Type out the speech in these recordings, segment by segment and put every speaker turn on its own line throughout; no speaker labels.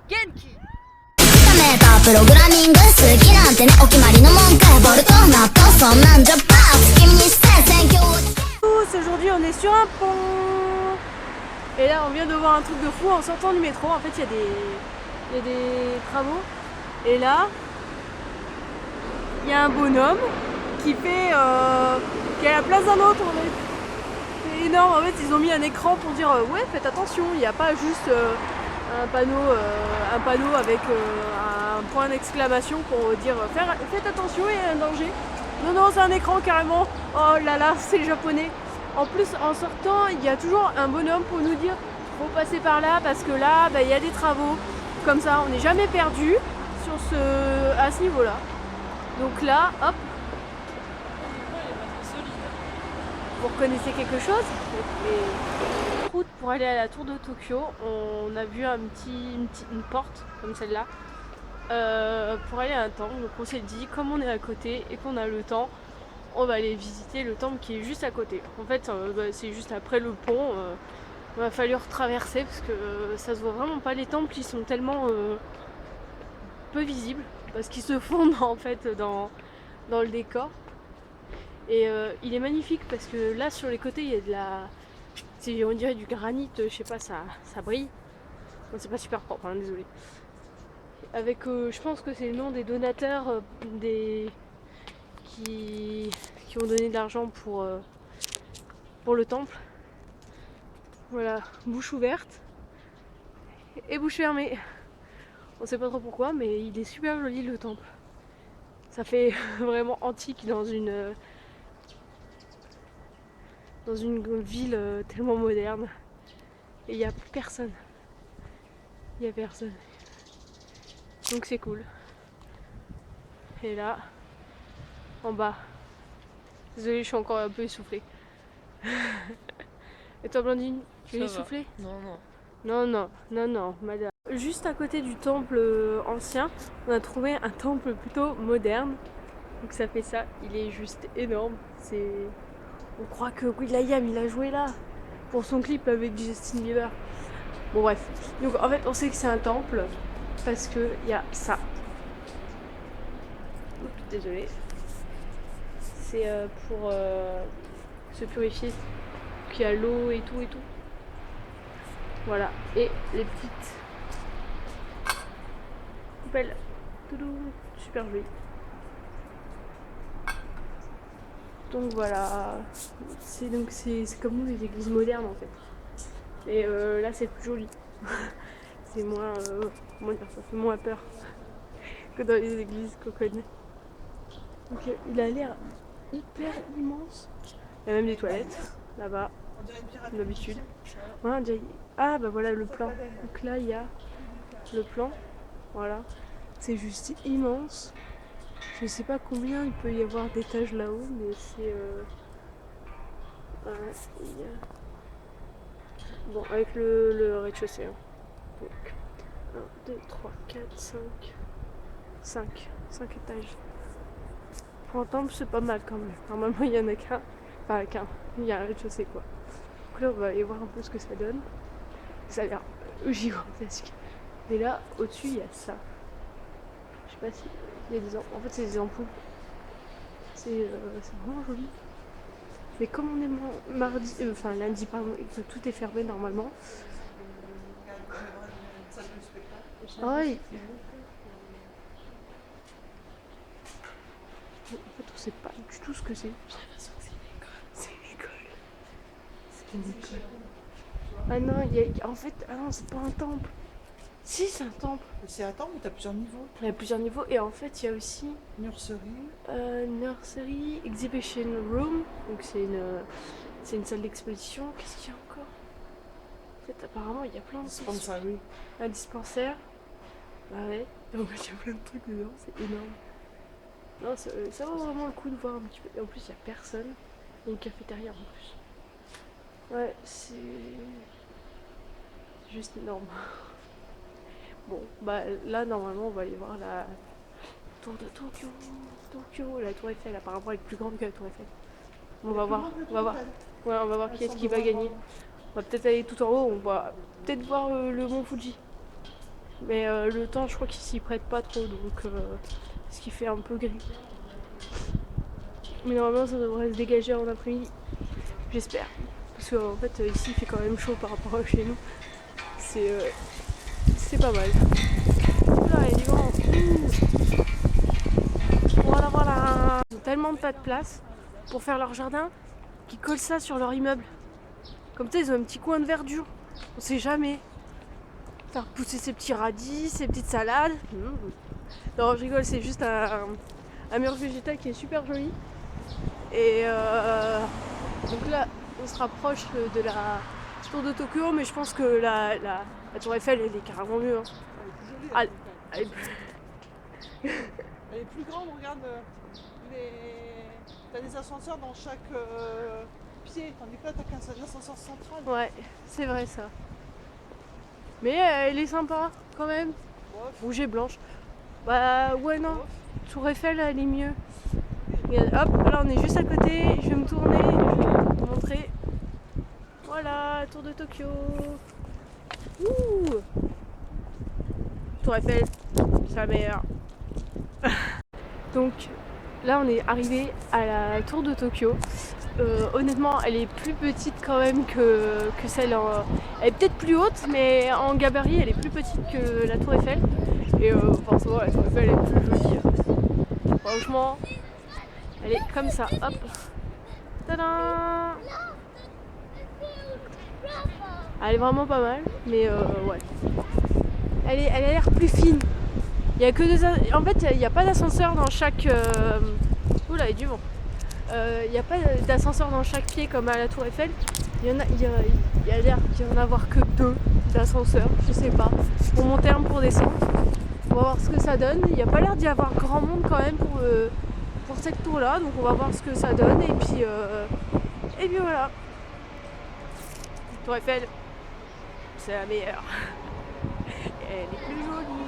Genki
メータープログラミング好きなんてねお決まりの文句ボルトナットそんなんじゃパー君にして選挙
Aujourd'hui on est sur un pont. Et là on vient de voir un truc de fou en sortant du métro. En fait il y a des travaux. Et là il y a un bonhomme qui fait qui est à la place d'un autre en fait. C'est énorme, en fait ils ont mis un écran pour dire ouais faites attention, il n'y a pas juste un panneau avec un point d'exclamation pour dire faites attention, il y a un danger. Non non, c'est un écran carrément. Oh là là, c'est japonais. En plus en sortant il y a toujours un bonhomme pour nous dire faut passer par là parce que là il y a des travaux. Comme ça on n'est jamais perdu à ce niveau là. Donc là hop, vous reconnaissez quelque chose? Les routes pour aller à la tour de Tokyo, on a vu une porte comme celle-là pour aller à un temple. Donc on s'est dit, comme on est à côté et qu'on a le temps, on va aller visiter le temple qui est juste à côté. En fait, c'est juste après le pont. Il va falloir traverser parce que ça se voit vraiment pas. Les temples, ils sont tellement peu visibles parce qu'ils se fondent en fait dans le décor. Et il est magnifique parce que là sur les côtés il y a de la... on dirait du granit, je sais pas, ça brille. Bon, c'est pas super propre, hein, désolé. Avec, je pense que c'est le nom des donateurs qui ont donné de l'argent pour le temple. Voilà, bouche ouverte et bouche fermée. On sait pas trop pourquoi, mais il est super joli le temple. Ça fait vraiment antique dans une ville tellement moderne. Et il n'y a personne. Il n'y a personne. Donc c'est cool. Et là, en bas. Désolée, je suis encore un peu essoufflée. Et toi, Blandine, tu es essoufflée?
Non, non.
Non, non, non, non, madame. Juste à côté du temple ancien, on a trouvé un temple plutôt moderne. Donc ça fait ça. Il est juste énorme. On croit que will.i.am il a joué là pour son clip avec Justin Bieber. Bon bref, donc en fait on sait que c'est un temple parce que il y a ça. Oups, désolé. C'est pour se purifier, qu'il y a l'eau et tout. Voilà, et les petites poubelles. Toudou, super joli. Donc voilà, c'est comme nous les églises modernes en fait. Et là c'est plus joli. C'est moins, comment dire, ça fait moins peur que dans les églises qu'on connaît. Donc il a l'air hyper immense. Il y a même des toilettes là-bas, comme d'habitude. Ouais, ah bah voilà le plan. Donc là il y a le plan, voilà. C'est juste immense. Je sais pas combien il peut y avoir d'étages là-haut, mais c'est... ouais, bon, avec le rez-de-chaussée. Hein. Donc, 1, 2, 3, 4, 5 étages. Pour un temple, c'est pas mal quand même. Normalement, il y en a qu'un. Enfin, il y a un rez-de-chaussée, quoi. Donc là, on va aller voir un peu ce que ça donne. Ça a l'air gigantesque. Mais là, au-dessus, il y a ça. Je sais pas si... Il y a des en fait, c'est des ampoules. C'est vraiment joli. Mais comme on est mardi, lundi pardon, et que tout est fermé normalement. Ah ouais. En fait on sait pas du tout ce que c'est. C'est une école. C'est une école. Ah non, en fait, ah non, c'est pas un temple. Si, c'est un temple.
C'est un temple, mais t'as plusieurs niveaux.
Il y a plusieurs niveaux et en fait il y a aussi
Nursery.
Exhibition Room. Donc c'est une salle d'exposition. Qu'est-ce qu'il y a encore? En fait apparemment il y a plein de
Dispensary.
Un dispensaire. Bah ouais. Donc il y a plein de trucs dedans, c'est énorme. Non, ça vaut vraiment le coup de voir un petit peu. Et en plus il y a personne. Il y a une cafétéria en plus. Ouais, c'est juste énorme. Bon, bah là normalement on va aller voir la tour de Tokyo, la tour Eiffel, apparemment elle est plus grande que la tour Eiffel. On va voir. Ouais, on va voir qui est-ce qui va gagner. On va peut-être aller tout en haut, on va peut-être voir le mont Fuji. Mais le temps, je crois qu'il s'y prête pas trop, donc ce qui fait un peu gris. Mais normalement, ça devrait se dégager en après-midi, j'espère. Parce qu'en fait, ici, il fait quand même chaud par rapport à chez nous. C'est pas mal. Là, il est grand. Voilà, voilà. Ils ont tellement pas de place pour faire leur jardin qu'ils collent ça sur leur immeuble. Comme ça, ils ont un petit coin de verdure. On sait jamais. Faire pousser ces petits radis, ces petites salades. Non, je rigole, c'est juste un mur végétal qui est super joli. Et donc là, on se rapproche de la tour de Tokyo, mais je pense que la tour Eiffel, elle est carrément mieux. Hein.
Elle est plus jolie. Elle est plus grande, regarde. T'as des ascenseurs dans chaque pied, tandis que là, t'as qu'un ascenseur central.
Ouais, c'est vrai ça. Mais elle est sympa quand même.
Bof.
Rouge et blanche. Bah ouais, non.
Bof.
Tour Eiffel, elle est mieux. Regarde, hop, là on est juste à côté. Je vais me tourner, je vais vous montrer. Voilà, tour de Tokyo. Ouh. Tour Eiffel, c'est la meilleure. Donc là on est arrivé à la tour de Tokyo. Honnêtement elle est plus petite quand même que celle en... Elle est peut-être plus haute mais en gabarit elle est plus petite que la tour Eiffel. Et forcément la tour Eiffel est plus jolie. Franchement elle est comme ça. Hop. Tadam. Elle est vraiment pas mal mais ouais. Elle a l'air plus fine. Il y a que en fait, il n'y a pas d'ascenseur dans chaque. Oula, il y a du vent. Il n'y a pas d'ascenseur dans chaque pied comme à la Tour Eiffel. Il y a l'air d'y en avoir que 2 d'ascenseurs, je sais pas. Pour monter un pour descendre. On va voir ce que ça donne. Il n'y a pas l'air d'y avoir grand monde quand même pour cette tour là. Donc on va voir ce que ça donne. Et puis voilà. Tour Eiffel, c'est la meilleure. Elle est plus jolie.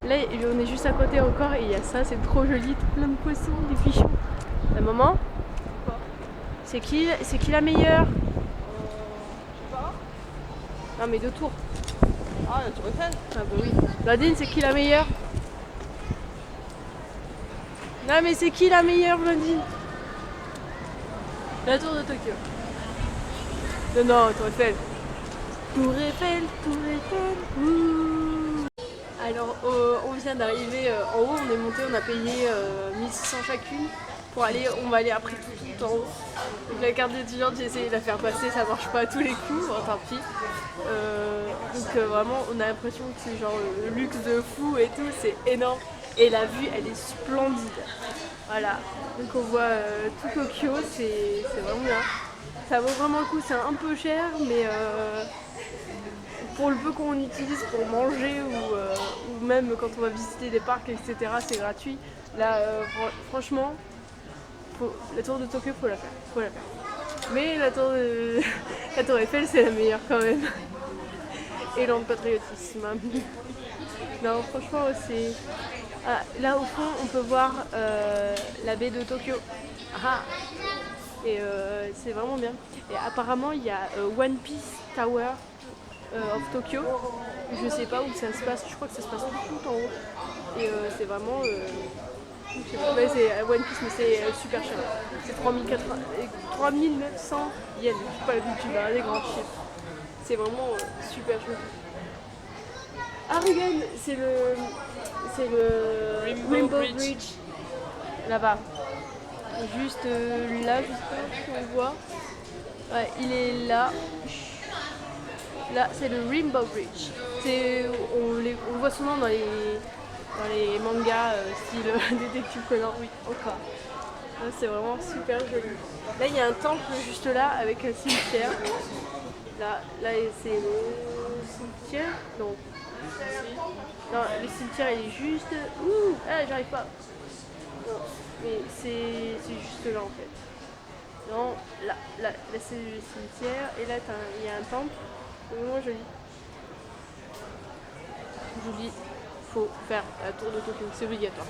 Là, on est juste à côté encore et il y a ça, c'est trop joli, plein de poissons, des fichons. La maman, c'est qui la meilleure?
Je sais pas.
Non mais 2 tours.
Ah, la tour Eiffel.
Ah bah oui. Bladine, c'est qui la meilleure? Non mais c'est qui la meilleure, Bladine? La tour de Tokyo. Non, Tour Eiffel. Tour Eiffel, Tour Eiffel. Ouh. Alors on vient d'arriver en haut, on est monté, on a payé 1600 chacune pour aller, on va aller après tout en haut. Donc la carte d'étudiante, j'ai essayé de la faire passer, ça marche pas à tous les coups, bon, tant pis. Donc vraiment on a l'impression que c'est genre le luxe de fou et tout, c'est énorme. Et la vue elle est splendide. Voilà, donc on voit tout Tokyo, c'est vraiment bien. Ça vaut vraiment le coup, c'est un peu cher mais pour le peu qu'on utilise pour manger ou même quand on va visiter des parcs, etc., c'est gratuit. Là, franchement, la tour de Tokyo, faut la faire. Mais la tour Eiffel, c'est la meilleure quand même. Et le patriotisme. Non, franchement, c'est... Ah, là, au fond, on peut voir la baie de Tokyo. Ah. Et c'est vraiment bien. Et apparemment, il y a One Piece Tower of Tokyo. Je sais pas où ça se passe, je crois que ça se passe tout en haut. Et c'est vraiment. Je sais pas, ouais, c'est One Piece, mais c'est super cher. C'est 3900 yens. Je suis pas l'habitude d'avoir des grands chiffres. C'est vraiment super chouette. Ah, regarde, c'est le Rainbow Bridge. Là-bas. Juste là, je sais pas si on le voit. Ouais, il est là. Là, c'est le Rainbow Bridge. On le voit souvent dans les mangas style Détective Conan. Oui, encore. Là, c'est vraiment super joli. Là, il y a un temple juste là avec un cimetière. Là c'est le cimetière. Non. Non, le cimetière il est juste. Ouh, ah, j'arrive pas. Non, mais c'est juste là en fait. Non, là c'est le cimetière et là il y a un temple. C'est vraiment joli. Joli. Faut faire la tour de Tokyo, c'est obligatoire.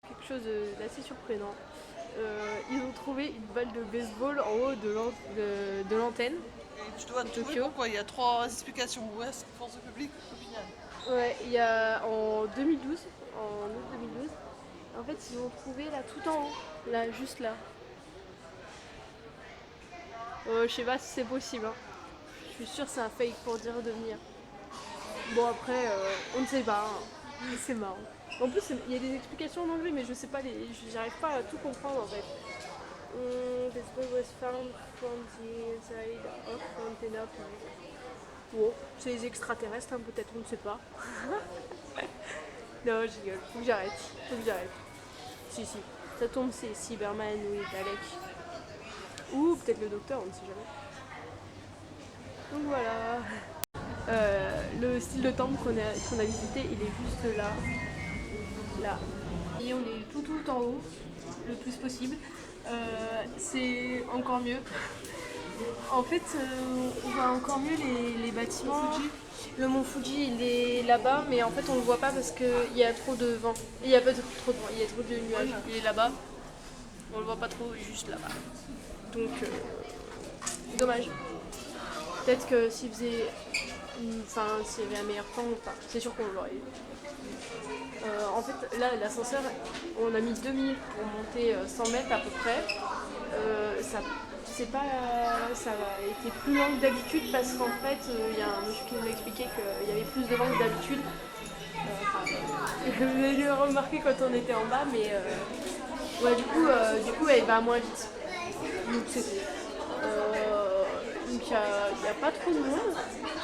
Quelque chose d'assez surprenant. Ils ont trouvé une balle de baseball en haut de l'antenne.
tu dois trouver
Tokyo.
pourquoi. Il y a 3 explications. Ouest, force de public, opinion.
Ouais, il y a en 2012, en août 2012, en fait ils ont trouvé là tout en haut, là, juste là. Je sais pas si c'est possible, hein. Je suis sûre que c'est un fake pour dire de venir. Bon après, on ne sait pas, hein. C'est marrant. En plus, il y a des explications en anglais, mais je sais pas, j'arrive pas à tout comprendre en fait. This book was found from the inside of container. Bon, c'est les extraterrestres, hein, peut-être, on ne sait pas. Non, je rigole, faut que j'arrête. Si, ça tombe, c'est Cyberman ou Dalek. Ou peut-être le docteur, on ne sait jamais. Donc voilà. Le style de temple qu'on a visité, il est juste là. Là. Et on est tout en haut, le plus possible. C'est encore mieux. En fait, on voit encore mieux les bâtiments. Le mont Fuji, il est là-bas, mais en fait, on le voit pas parce qu'il y a trop de vent. Il y a pas trop de vent, il y a trop de nuages. Il est là-bas. On le voit pas trop, juste là-bas. Donc, dommage. Peut-être que s'il faisait. S'il y avait un meilleur temps, c'est sûr qu'on l'aurait eu. En fait, là, l'ascenseur, on a mis 2 minutes pour monter 100 mètres à peu près. Ça a été plus lent que d'habitude parce qu'en fait, il y a un monsieur qui nous a expliqué qu'il y avait plus de vent que d'habitude. Vous l'avez remarqué quand on était en bas, mais ouais, du coup, elle va moins vite. Donc c'est tout. Donc il n'y a pas trop de monde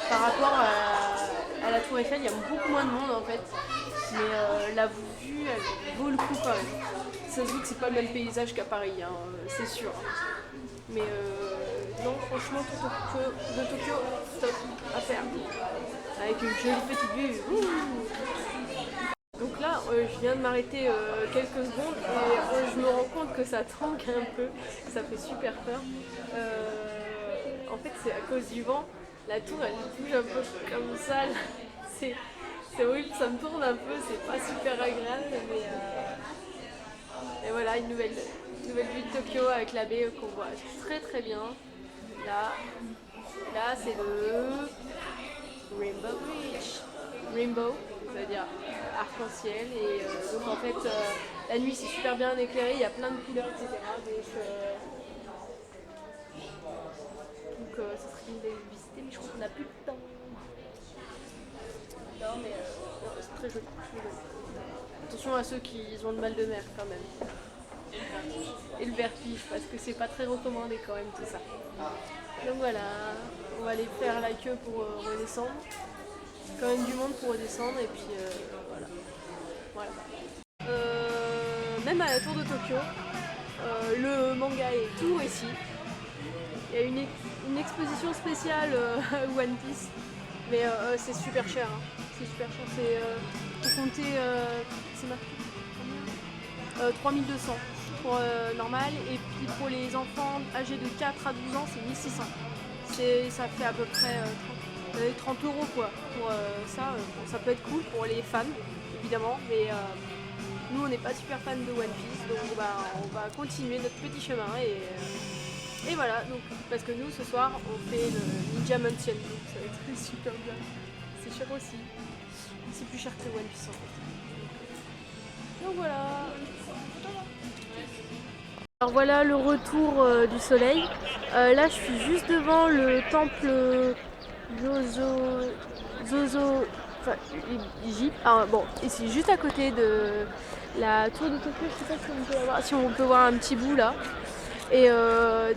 par rapport à la Tour Eiffel, il y a beaucoup moins de monde en fait. Mais la vue, elle vaut le coup quand même. Ça se voit que c'est pas le même paysage qu'à Paris, hein, c'est sûr. Mais non, franchement, de Tokyo, top à faire. Avec une jolie petite vue. Donc là, je viens de m'arrêter quelques secondes et je me rends compte que ça tangue un peu. Ça fait super peur. En fait, c'est à cause du vent. La tour, elle bouge un peu comme ça. C'est horrible, ça me tourne un peu. C'est pas super agréable, mais et voilà, une nouvelle vue de Tokyo avec la baie qu'on voit très très bien. Là c'est le Rainbow Bridge. Rainbow, c'est-à-dire arc-en-ciel. Et donc en fait, la nuit c'est super bien éclairé, il y a plein de couleurs, etc. Donc ça serait une belle visiter, mais je crois qu'on n'a plus de temps. Non, mais c'est très joli. Attention à ceux qui ont le mal de mer quand même. Et le vertige, parce que c'est pas très recommandé quand même tout ça. Donc voilà, on va aller faire la queue pour redescendre. Quand même du monde pour redescendre et puis voilà. Même à la tour de Tokyo, le manga est tout ici. Il y a une exposition spéciale One Piece, mais c'est super cher. Hein. C'est super cher, faut compter, c'est marqué 3200 pour normal, et puis pour les enfants âgés de 4 à 12 ans c'est 1600. Ça fait à peu près 30 € quoi. Pour ça, ça peut être cool pour les fans évidemment, mais nous on n'est pas super fans de One Piece, donc on va continuer notre petit chemin et voilà, donc parce que nous ce soir on fait le Ninja Mansion, donc ça va être super bien. C'est cher aussi. C'est plus cher que One Piece en fait. Donc voilà. Alors voilà le retour du soleil. Là je suis juste devant le temple Zozoji. Bon, ici juste à côté de la tour de Tokyo. Je sais pas si on peut voir un petit bout là. Et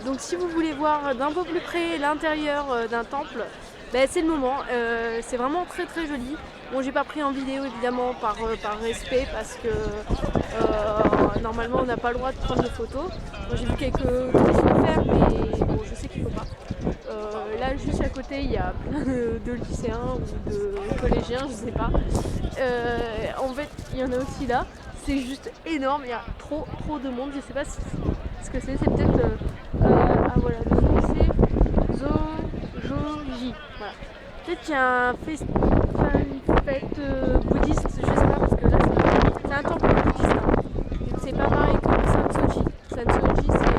donc si vous voulez voir d'un peu plus près l'intérieur d'un temple, c'est le moment. C'est vraiment très très joli. Bon, j'ai pas pris en vidéo évidemment par respect parce que normalement on n'a pas le droit de prendre de photos. Moi, j'ai vu quelques choses à faire, mais bon, je sais qu'il faut pas. Là juste à côté il y a plein de lycéens ou de collégiens, je sais pas. En fait il y en a aussi là. C'est juste énorme, il y a trop de monde. Je sais pas ce que c'est peut-être voilà, le nom c'est Zojoji. Voilà. Peut-être qu'il y a une fête bouddhiste, je sais pas, parce que là c'est un temple bouddhiste. Hein. Donc c'est pas pareil comme Sansoji. Sansoji c'est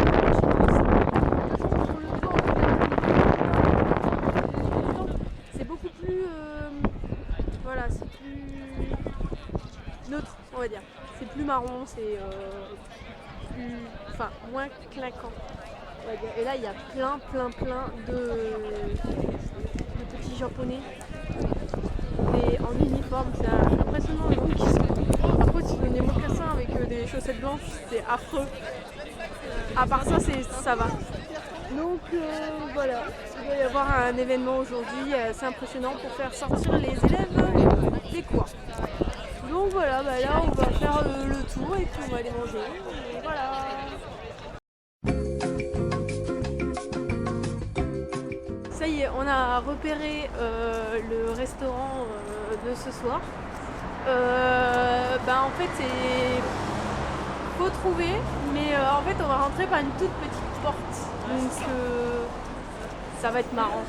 marron, c'est moins claquant, on va dire. Et là il y a plein de petits japonais en uniforme, c'est impressionnant le nombre qui sont. Après ils ont des mocassins avec des chaussettes blanches, c'est affreux. À part ça, ça va. Donc voilà, il va y avoir un événement aujourd'hui assez impressionnant pour faire sortir les élèves des cours. Donc voilà, là on va faire le tour et puis on va aller manger. Et voilà. Ça y est, on a repéré le restaurant de ce soir. En fait c'est faut trouver, mais en fait on va rentrer par une toute petite porte. Donc ça va être marrant,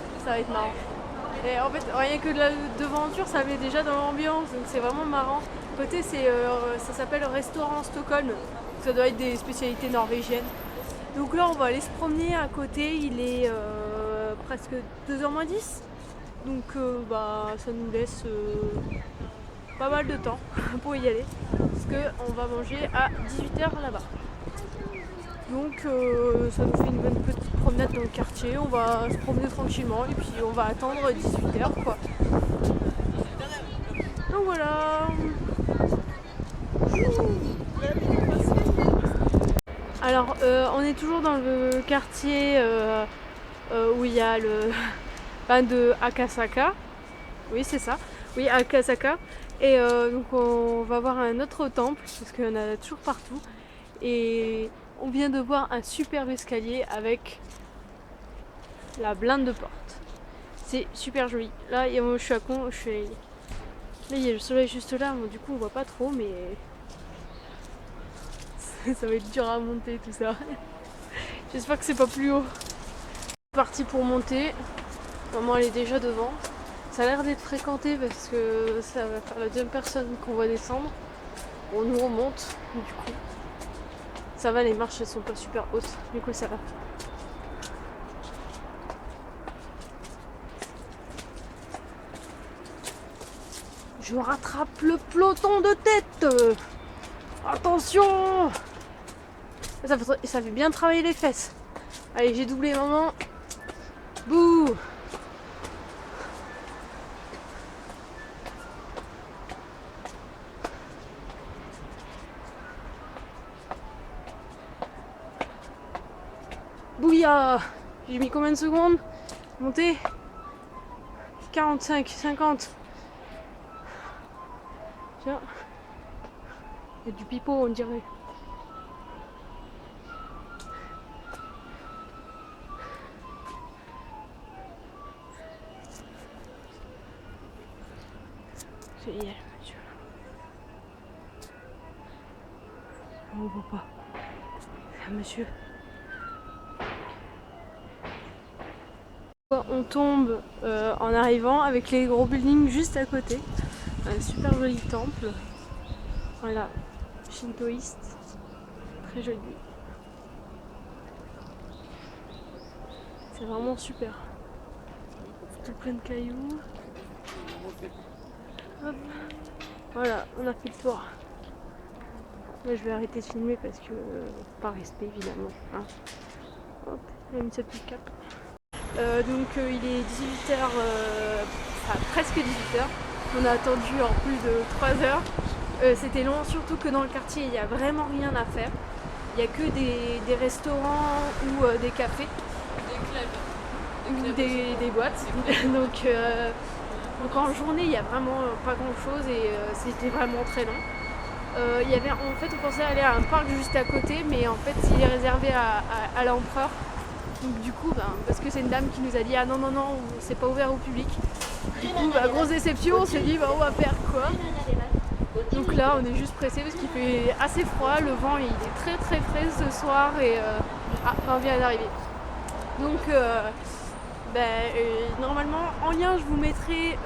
Et en fait rien que de la devanture ça met déjà dans l'ambiance, donc c'est vraiment marrant. Côté ça s'appelle restaurant Stockholm, ça doit être des spécialités norvégiennes. Donc là on va aller se promener à côté, il est presque 2h moins 10. Donc ça nous laisse pas mal de temps pour y aller. Parce qu'on va manger à 18h là-bas. Donc ça nous fait une bonne petite promenade dans le quartier, on va se promener tranquillement et puis on va attendre 18h quoi. Donc voilà. Alors on est toujours dans le quartier où il y a le de Akasaka. Oui c'est ça, oui Akasaka. Et donc on va voir un autre temple parce qu'il y en a toujours partout. Et on vient de voir un superbe escalier avec la blinde de porte. C'est super joli. Là je suis à con, là il y a le soleil juste là, bon, du coup on voit pas trop mais ça va être dur à monter tout ça. J'espère que c'est pas plus haut. Parti pour monter. Maman elle est déjà devant. Ça a l'air d'être fréquenté parce que ça va faire la deuxième personne qu'on va descendre. On nous remonte, du coup. Ça va, les marches elles sont pas super hautes, du coup ça va. Je rattrape le peloton de tête. Attention. Ça fait bien travailler les fesses. Allez, j'ai doublé maman. Bouh. Bouilla. J'ai mis combien de secondes? Monter 45, 50. Tiens. Il y a du pipeau on dirait. C'est hier, monsieur. On voit pas. C'est un monsieur. On tombe en arrivant avec les gros buildings juste à côté. Un super joli temple. Voilà, shintoïste. Très joli. C'est vraiment super. Tout plein de cailloux. Hop. Voilà, on a fait le tour. Là, je vais arrêter de filmer parce que, par respect évidemment. Hein. Hop, il a mis sa petite cape. Donc il est 18h, presque 18h. On a attendu en plus de 3 heures. C'était long, surtout que dans le quartier il n'y a vraiment rien à faire. Il n'y a que des restaurants ou des cafés. Des clubs. Des boîtes. donc en journée il n'y a vraiment pas grand chose et c'était vraiment très long. En fait on pensait aller à un parc juste à côté mais en fait il est réservé à l'empereur. Donc du coup, parce que c'est une dame qui nous a dit ah non, c'est pas ouvert au public. Du coup, grosse déception, on s'est dit on va faire quoi. Donc là, on est juste pressé parce qu'il fait assez froid, le vent il est très très frais ce soir et on vient d'arriver. Donc normalement en lien je vous mettrai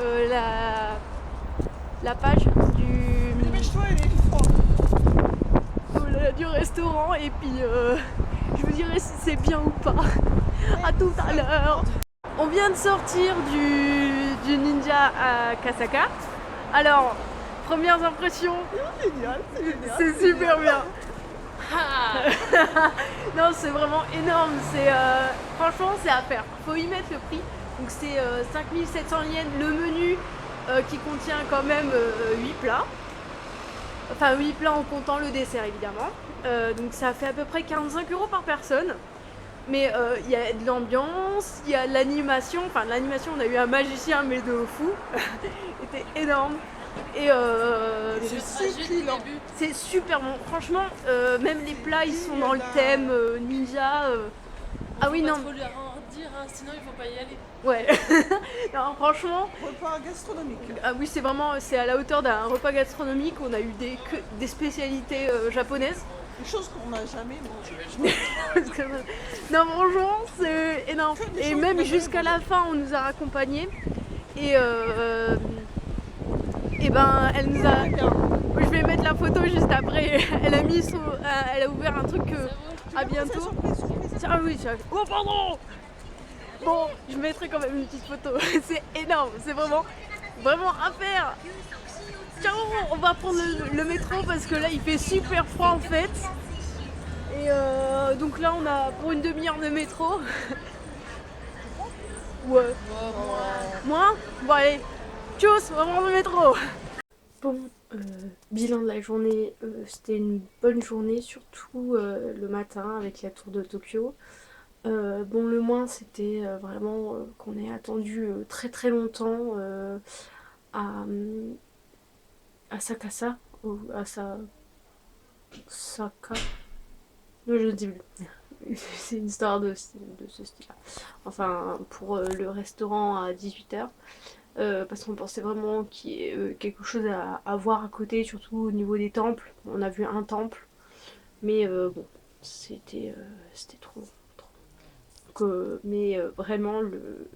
la page du restaurant et puis je vous dirai si c'est bien ou pas. À tout à l'heure. On vient de sortir du Ninja à Kasaka. Alors Premières impressions,
Génial, c'est génial.
c'est super bien. Non, c'est vraiment énorme. Franchement, c'est à faire. Faut y mettre le prix. Donc c'est 5700 yens le menu qui contient quand même 8 plats. Enfin 8 plats en comptant le dessert évidemment. Donc ça fait à peu près 45 € par personne. Mais il y a de l'ambiance, il y a de l'animation. Enfin l'animation, on a eu un magicien mais de fou. C'était énorme. Et c'est super bon. Franchement, même les plats ils sont dans le thème ninja. Ah oui, non.
Faut leur en dire, hein, sinon il faut pas y aller.
Ouais. Non, franchement.
Repas gastronomique.
Ah oui, c'est à la hauteur d'un repas gastronomique. On a eu des spécialités japonaises.
Des choses qu'on n'a jamais mangées.
Non, franchement, c'est énorme.
Que des
Et
choses
même
qu'on a
jusqu'à
jamais
la fin, on nous a raccompagnés. Et ben, elle nous a. Je vais mettre la photo juste après. Elle a mis elle a ouvert un truc. À bientôt.
Surprise.
Ah oui, oh pardon. Bon, je mettrai quand même une petite photo. C'est énorme, c'est vraiment à faire. Ciao, on va prendre le métro parce que là il fait super froid en fait. Et donc là on a pour une demi-heure de métro. Ouais. Moins. Bon allez, tchuss, on va prendre le métro. Bon, bilan de la journée, c'était une bonne journée, surtout le matin avec la tour de Tokyo. Bon, le moins c'était vraiment qu'on ait attendu très très longtemps à, à Sakasa, ou à Saka. Je ne sais plus. C'est une histoire de ce style-là. Enfin, pour le restaurant à 18h. Parce qu'on pensait vraiment qu'il y ait quelque chose à voir à côté, surtout au niveau des temples. On a vu un temple, mais bon, c'était trop. Mais vraiment, le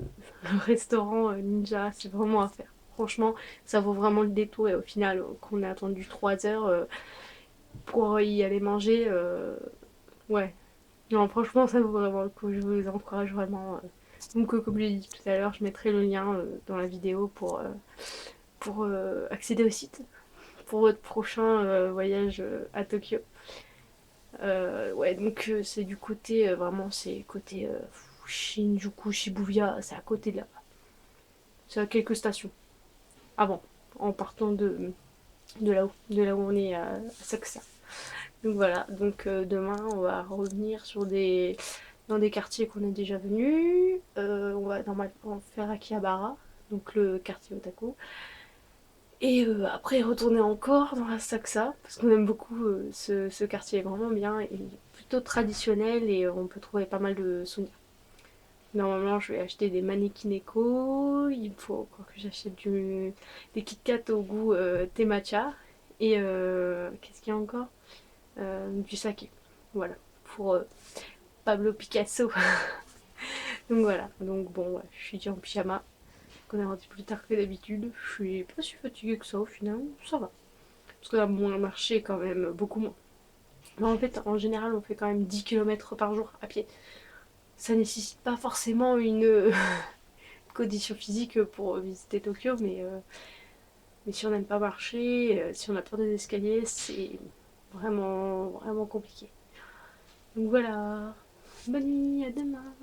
restaurant Ninja, c'est vraiment à faire. Franchement, ça vaut vraiment le détour. Et au final, qu'on ait attendu 3 heures pour y aller manger, ouais. Non, franchement, ça vaut vraiment le coup. Je vous encourage vraiment. Donc, comme je l'ai dit tout à l'heure, je mettrai le lien dans la vidéo pour accéder au site pour votre prochain voyage à Tokyo. Ouais, donc c'est du côté, vraiment, c'est côté Shinjuku, Shibuya, c'est à côté de là. C'est à quelques stations. Avant, en partant de là où on est à Sakusa. Donc voilà, donc demain on va revenir dans des quartiers qu'on est déjà venus. On va normalement faire Akihabara, donc le quartier otaku. Et après retourner encore dans la Sakusa, parce qu'on aime beaucoup ce quartier, est vraiment bien et plutôt traditionnel et on peut trouver pas mal de souvenirs. Normalement je vais acheter des Manekineko, il faut encore que j'achète des Kit Kat au goût thé matcha et qu'est-ce qu'il y a encore, du saké, voilà, pour Pablo Picasso. Donc voilà, donc bon, ouais, je suis en pyjama. On est rendu plus tard que d'habitude. Je suis pas si fatiguée que ça au final, ça va. Parce qu'on a moins marché quand même, beaucoup moins. Mais en fait, en général, on fait quand même 10 km par jour à pied. Ça nécessite pas forcément une condition physique pour visiter Tokyo, mais si on n'aime pas marcher, si on a peur des escaliers, c'est vraiment compliqué. Donc voilà, bonne nuit, à demain.